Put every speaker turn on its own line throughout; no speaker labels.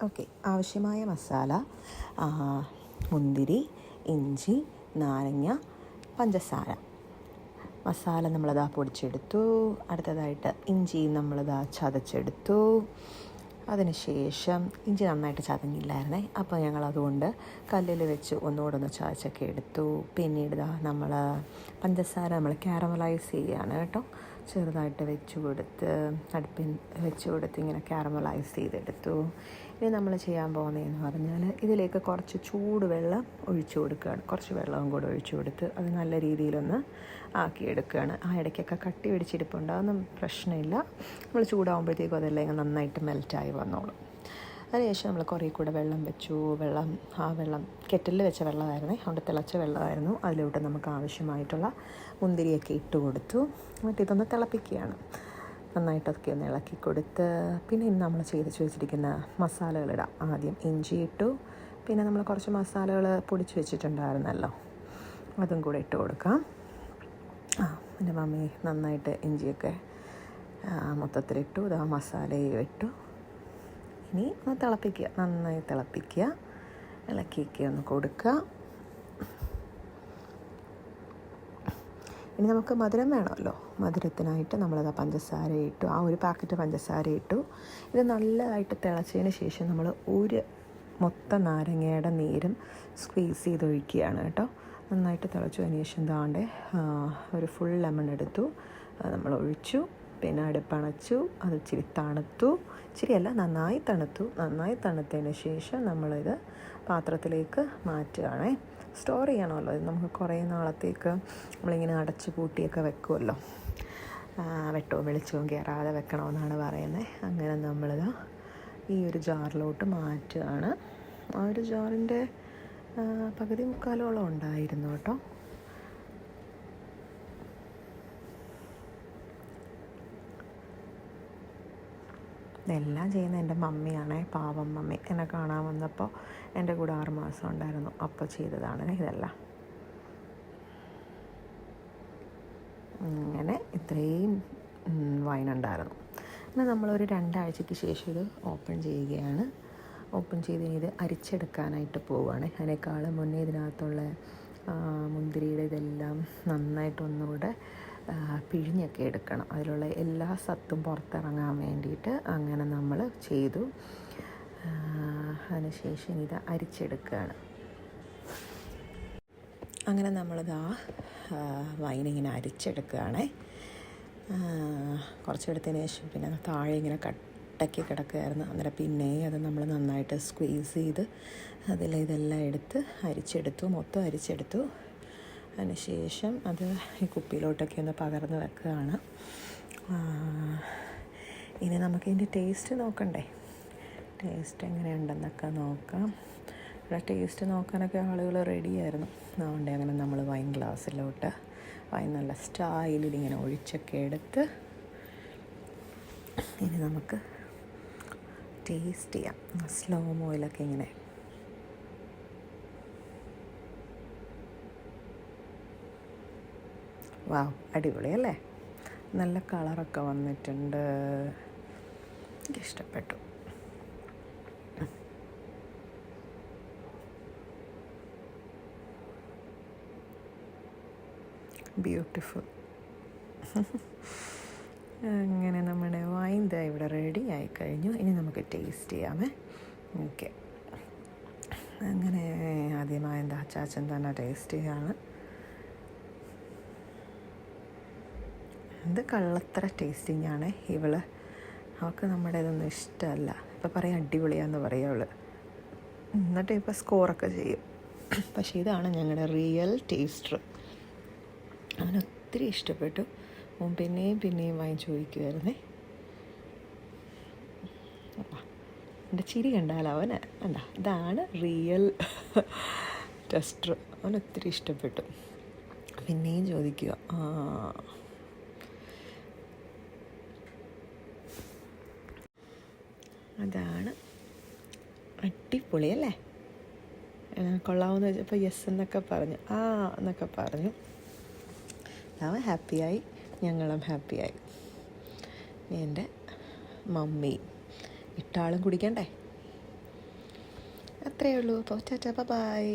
Okay, ആവശ്യമായ മസാല: മുന്തിരി, ഇഞ്ചി, നാരങ്ങ, പഞ്ചസാര. മസാല നമ്മളതാ പൊടിച്ചെടുത്തു. അടുത്തതായിട്ട് ഇഞ്ചി നമ്മളതാ ചതച്ചെടുത്തു. അതിനുശേഷം ഇഞ്ചി നന്നായിട്ട് ചതഞ്ഞില്ലായിരുന്നേ, അപ്പോൾ ഞങ്ങളതുകൊണ്ട് കല്ലിൽ വെച്ച് ഒന്നുകൂടെ ചതച്ചൊക്കെ എടുത്തു. പിന്നീട് നമ്മൾ പഞ്ചസാര കാരമലൈസ് ചെയ്യുകയാണ് കേട്ടോ. ചെറുതായിട്ട് വെച്ച് കൊടുത്ത് അടുപ്പിൽ വെച്ച് കൊടുത്ത് ഇങ്ങനെ കാരമലൈസ് ചെയ്തെടുത്തു. ഇനി നമ്മൾ ചെയ്യാൻ പോകുന്നതെന്ന് പറഞ്ഞാൽ ഇതിലേക്ക് കുറച്ച് ചൂടുവെള്ളം ഒഴിച്ചു കൊടുക്കുകയാണ്. കുറച്ച് വെള്ളവും കൂടെ ഒഴിച്ചു കൊടുത്ത് അത് നല്ല രീതിയിലൊന്ന് ആക്കിയെടുക്കുകയാണ്. ആ ഇടയ്ക്കൊക്കെ കട്ടി പിടിച്ചിരിപ്പുണ്ട്, അതൊന്നും പ്രശ്നമില്ല. നമ്മൾ ചൂടാകുമ്പോഴത്തേക്കും അതെല്ലാം ഇങ്ങനെ നന്നായിട്ട് മെൽറ്റായി വന്നോളും. അതിനുശേഷം നമ്മൾ കുറേ കൂടെ വെള്ളം വെച്ചു. വെള്ളം കെറ്റിലിൽ വെച്ച വെള്ളമായിരുന്നേ, അതുകൊണ്ട് തിളച്ച വെള്ളമായിരുന്നു. അതിലോട്ട് നമുക്ക് ആവശ്യമായിട്ടുള്ള മുന്തിരിയൊക്കെ ഇട്ട് കൊടുത്തു. എന്നിട്ട് ഇതൊന്ന് തിളപ്പിക്കുകയാണ്. നന്നായിട്ടൊക്കെ ഒന്ന് ഇളക്കി കൊടുത്ത് പിന്നെ ഇന്ന് നമ്മൾ ചെയ്ത് വെച്ചിരിക്കുന്ന മസാലകളിടാം. ആദ്യം ഇഞ്ചി ഇട്ടു, പിന്നെ നമ്മൾ കുറച്ച് മസാലകൾ പൊടിച്ച് വെച്ചിട്ടുണ്ടായിരുന്നല്ലോ, അതും കൂടെ ഇട്ട് കൊടുക്കാം. എൻ്റെ മമ്മി നന്നായിട്ട് ഇഞ്ചിയൊക്കെ മൊത്തത്തിലിട്ടു. ഇതാ മസാലയും ഇട്ടു. ഇനി ഒന്ന് തിളപ്പിക്കുക, നന്നായി തിളപ്പിക്കുക, ഇളക്കിയൊക്കെ ഒന്ന് കൊടുക്കുക. ഇനി നമുക്ക് മധുരം വേണമല്ലോ. മധുരത്തിനായിട്ട് നമ്മളത് പഞ്ചസാര ഇട്ടു. ആ ഒരു പാക്കറ്റ് പഞ്ചസാര ഇട്ടു. ഇത് നല്ലതായിട്ട് തിളച്ചതിന് ശേഷം നമ്മൾ ഒരു മൊത്തം നാരങ്ങയുടെ നീരും സ്ക്വീസ് ചെയ്ത് ഒഴിക്കുകയാണ് കേട്ടോ. നന്നായിട്ട് തിളച്ചതിന് ശേഷം ദാണ്ടെ ഒരു ഫുൾ ലെമൺ എടുത്തു, നമ്മൾ ഒഴിച്ചു. പിന്നെ അടുപ്പണച്ചു. അത് ഇച്ചിരി തണുത്തു. ഇച്ചിരിയല്ല, നന്നായി തണുത്തു. നന്നായി തണുത്തതിന് ശേഷം നമ്മളിത് പാത്രത്തിലേക്ക് മാറ്റുകയാണേ. സ്റ്റോർ ചെയ്യണമല്ലോ, ഇത് നമുക്ക് കുറേ നാളത്തേക്ക് നമ്മളിങ്ങനെ അടച്ചു പൂട്ടിയൊക്കെ വെക്കുമല്ലോ. വെളിച്ചവും കയറാതെ വെക്കണമെന്നാണ് പറയുന്നത്. അങ്ങനെ നമ്മളിത് ഈ ഒരു ജാറിലോട്ട് മാറ്റുകയാണ്. ആ ഒരു ജാറിൻ്റെ പകുതി മുക്കാലോളം ഉണ്ടായിരുന്നു കേട്ടോ. ഇതെല്ലാം ചെയ്യുന്ന എൻ്റെ മമ്മിയാണേ, പാവം മമ്മി. എന്നെ കാണാൻ വന്നപ്പോൾ എൻ്റെ കൂടെ 6 മാസം ഉണ്ടായിരുന്നു, അപ്പോൾ ചെയ്തതാണ് ഇതെല്ലാം. അങ്ങനെ ഇത്രയും വൈനുണ്ടായിരുന്നു. എന്നാൽ നമ്മളൊരു 2 ആഴ്ചയ്ക്ക് ശേഷം ഇത് ഓപ്പൺ ചെയ്യുകയാണ്. ഓപ്പൺ ചെയ്ത് ഇത് അരിച്ചെടുക്കാനായിട്ട് പോവുകയാണ്. അതിനേക്കാളും മുന്നേ ഇതിനകത്തുള്ള മുന്തിരിയുടെ ഇതെല്ലാം നന്നായിട്ടൊന്നുകൂടെ പിഴിഞ്ഞൊക്കെ എടുക്കണം. അതിലുള്ള എല്ലാ സത്തും പുറത്തിറങ്ങാൻ വേണ്ടിയിട്ട് അങ്ങനെ നമ്മൾ ചെയ്തു. അതിനുശേഷം ഇത് അരിച്ചെടുക്കുകയാണ്. അങ്ങനെ നമ്മളിതാ വൈനിങ്ങനെ അരിച്ചെടുക്കുകയാണ്. കുറച്ചെടുത്തതിന് ശേഷം പിന്നെ താഴെ ഇങ്ങനെ കട്ടയ്ക്ക് കിടക്കുകയായിരുന്നു. അന്നേരം പിന്നെ അത് നമ്മൾ നന്നായിട്ട് സ്ക്വീസ് ചെയ്ത് ഇതെല്ലാം എടുത്ത് അരിച്ചെടുത്തു, മൊത്തം അരിച്ചെടുത്തു. അതിനുശേഷം അത് ഈ കുപ്പിയിലോട്ടൊക്കെ ഒന്ന് പകർന്ന് വെക്കുകയാണ്. ഇനി നമുക്കിതിൻ്റെ ടേസ്റ്റ് നോക്കണ്ടേ, ടേസ്റ്റ് എങ്ങനെയുണ്ടെന്നൊക്കെ നോക്കാം. ഇവിടെ ടേസ്റ്റ് നോക്കാനൊക്കെ ആളുകൾ റെഡിയായിരുന്നു. അതുകൊണ്ട് അങ്ങനെ നമ്മൾ വൈൻ ഗ്ലാസ്സിലോട്ട് വൈൻ നല്ല സ്റ്റൈലിൽ ഇങ്ങനെ ഒഴിച്ചൊക്കെ എടുത്ത് ഇനി നമുക്ക് ടേസ്റ്റ് ചെയ്യാം. സ്ലോ മോയിലൊക്കെ ഇങ്ങനെ. വാവ്, അടിപൊളിയല്ലേ? നല്ല കളറൊക്കെ വന്നിട്ടുണ്ട്. എനിക്കിഷ്ടപ്പെട്ടു. ബ്യൂട്ടിഫുൾ. അങ്ങനെ നമ്മുടെ വൈൻ ഇവിടെ റെഡി ആയിക്കഴിഞ്ഞു. ഇനി നമുക്ക് ടേസ്റ്റ് ചെയ്യാമേ. ഓക്കെ, അങ്ങനെ ആദ്യമായി അച്ചാച്ചൻ തന്നെ ടേസ്റ്റ് ചെയ്യാണ്. ഇത് കള്ളത്തര ടേസ്റ്റിംഗ് ആണ്. അവൾക്ക് നമ്മുടെ ഇതൊന്നും ഇഷ്ടമല്ല. ഇപ്പം പറയാം അടിപൊളിയാന്ന് പറയും അവൾ. എന്നിട്ട് ഇപ്പോൾ സ്കോറൊക്കെ ചെയ്യും. പക്ഷേ ഇതാണ് ഞങ്ങളുടെ റിയൽ ടേസ്റ്റർ. അവനൊത്തിരി ഇഷ്ടപ്പെട്ടു. അവൻ പിന്നെയും വാങ്ങി ചോദിക്കുമായിരുന്നേ. എൻ്റെ ചിരി കണ്ടാൽ അവന് വേണ്ട, ഇതാണ് റിയൽ ടെസ്റ്റർ. അവനൊത്തിരി ഇഷ്ടപ്പെട്ടു. പിന്നെയും ചോദിക്കുക. അതാണ് അടിപൊളിയല്ലേ? കൊള്ളാമെന്ന് വെച്ചപ്പോൾ യെസ് എന്നൊക്കെ പറഞ്ഞു, എന്നൊക്കെ പറഞ്ഞു. അവൻ ഹാപ്പിയായി, ഞങ്ങളും ഹാപ്പിയായി. എൻ്റെ മമ്മി ഇട്ടാളും കുടിക്കണ്ടേ? ഇത്രയേ ഉള്ളൂ. അപ്പോൾ ടാറ്റാ, ബൈ.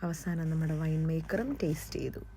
അവസാനം നമ്മുടെ വൈൻ മേക്കറും ടേസ്റ്റ് ചെയ്തു.